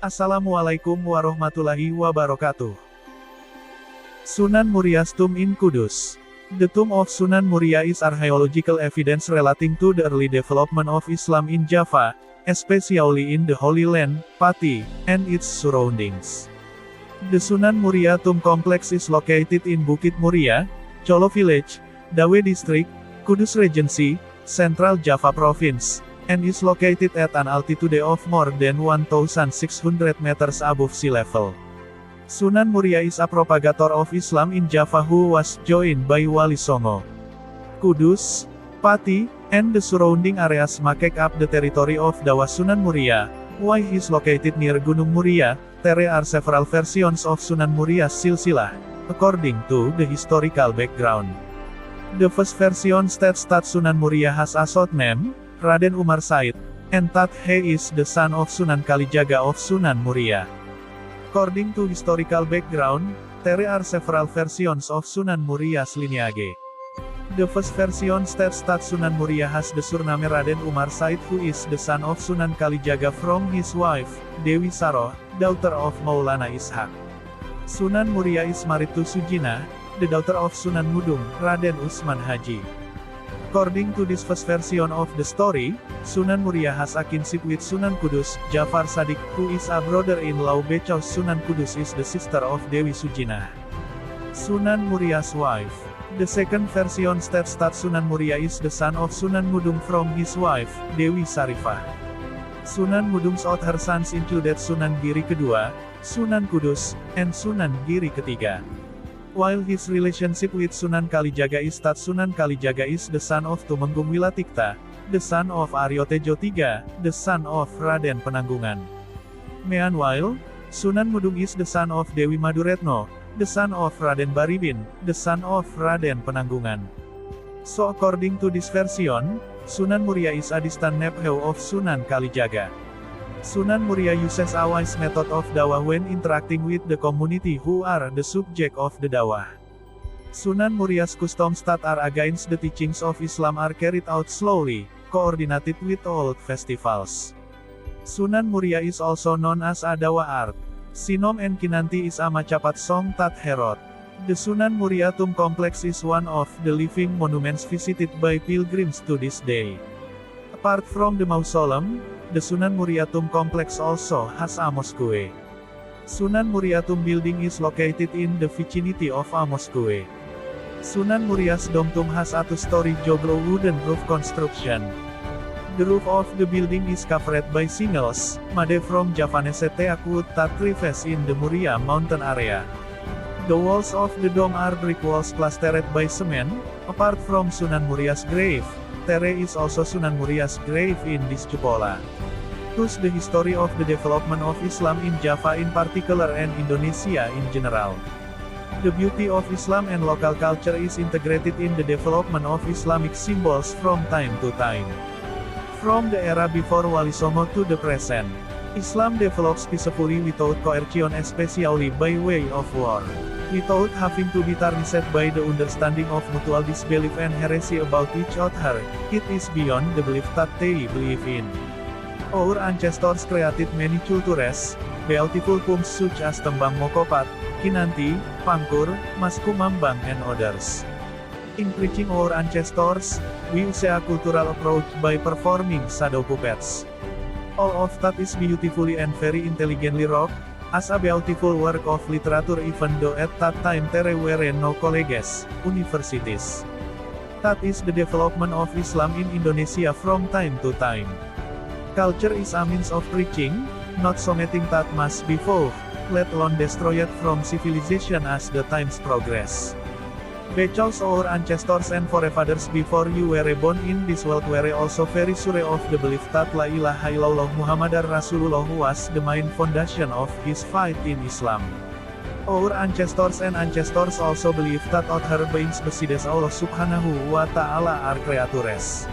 Assalamualaikum warahmatullahi wabarakatuh. Sunan Muria's tomb in Kudus. The tomb of Sunan Muria is archaeological evidence relating to the early development of Islam in Java, especially in the Holy Land, Pati, and its surroundings. The Sunan Muria tomb complex is located in Bukit Muria, Colo Village, Dawe District, Kudus Regency, Central Java Province, and is located at an altitude of more than 1,600 meters above sea level. Sunan Muria is a propagator of Islam in Java who was joined by Wali Songo. Kudus, Pati, and the surrounding areas make up the territory of Dawa Sunan Muria. Why he is located near Gunung Muria? There are several versions of Sunan Muria's silsilah, according to the historical background. The first version states that Sunan Muria has a son named Raden Umar Said, and that he is the son of Sunan Kalijaga of Sunan Muria. According to historical background, there are several versions of Sunan Muria's lineage. The first version states that Sunan Muria has the surname Raden Umar Said who is the son of Sunan Kalijaga from his wife, Dewi Saroh, daughter of Maulana Ishaq. Sunan Muria is married to Sujina, the daughter of Sunan Mudung, Raden Usman Haji. According to this first version of the story, Sunan Muria has a kinship with Sunan Kudus, Jafar Sadiq, who is a brother-in-law because Sunan Kudus is the sister of Dewi Sujina, Sunan Muria's wife. The second version states that Sunan Muria is the son of Sunan Mudung from his wife, Dewi Sarifah. Sunan Mudung's other sons included Sunan Giri II, Sunan Kudus, and Sunan Giri III. While his relationship with Sunan Kalijaga is that Sunan Kalijaga is the son of Tumenggung Wilatikta, the son of Aryo Tejo III, the son of Raden Penanggungan. Meanwhile, Sunan Mudung is the son of Dewi Maduretno, the son of Raden Baribin, the son of Raden Penanggungan. So according to this version, Sunan Muria is a distant nephew of Sunan Kalijaga. Sunan Muria uses a wise method of dawah when interacting with the community who are the subject of the dawah. Sunan Muria's customs that are against the teachings of Islam are carried out slowly, coordinated with old festivals. Sunan Muria is also known as a dawah art. Sinom and Kinanti is a macapat song that herod. The Sunan Muria tomb complex is one of the living monuments visited by pilgrims to this day. Apart from the mausoleum, the Sunan Muria tomb complex also has a mosque. Sunan Muria tomb building is located in the vicinity of a mosque. Sunan Muria's dome tomb has a two-story joglo wooden roof construction. The roof of the building is covered by shingles, made from Javanese teak wood that thrives in the Muria mountain area. The walls of the dome are brick walls plastered by cement. Apart from Sunan Muria's grave, there is also Sunan Muria's grave in this cupola. Thus the history of the development of Islam in Java in particular and Indonesia in general. The beauty of Islam and local culture is integrated in the development of Islamic symbols from time to time. From the era before Wali Songo to the present, Islam develops peacefully without coercion, especially by way of war. Without having to be tarnished by the understanding of mutual disbelief and heresy about each other, it is beyond the belief that they believe in. Our ancestors created many cultures, beautiful poems such as Tembang Mokopat, Kinanti, Pangkur, Mas Kumambang and others. In preaching our ancestors, we use a cultural approach by performing shadow puppets. All of that is beautifully and very intelligently wrought, as a beautiful work of literature even though at that time there were no colleges, universities. That is the development of Islam in Indonesia from time to time. Culture is a means of preaching, not something that must be fought, let alone destroyed from civilization as the times progress. Because our ancestors and forefathers before you were born in this world were also very sure of the belief that La ilaha illallah Muhammadar Rasulullah was the main foundation of his faith in Islam. Our ancestors also believe that other beings besides Allah subhanahu wa ta'ala are creatures.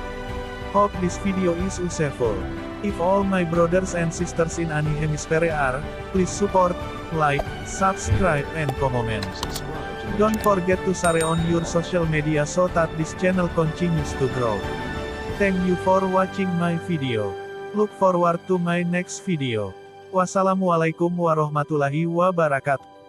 Hope this video is useful. If all my brothers and sisters in any hemisphere are, please support, like, subscribe and comment. Don't forget to share on your social media so that this channel continues to grow. Thank you for watching my video. Look forward to my next video. Wassalamualaikum warahmatullahi wabarakatuh.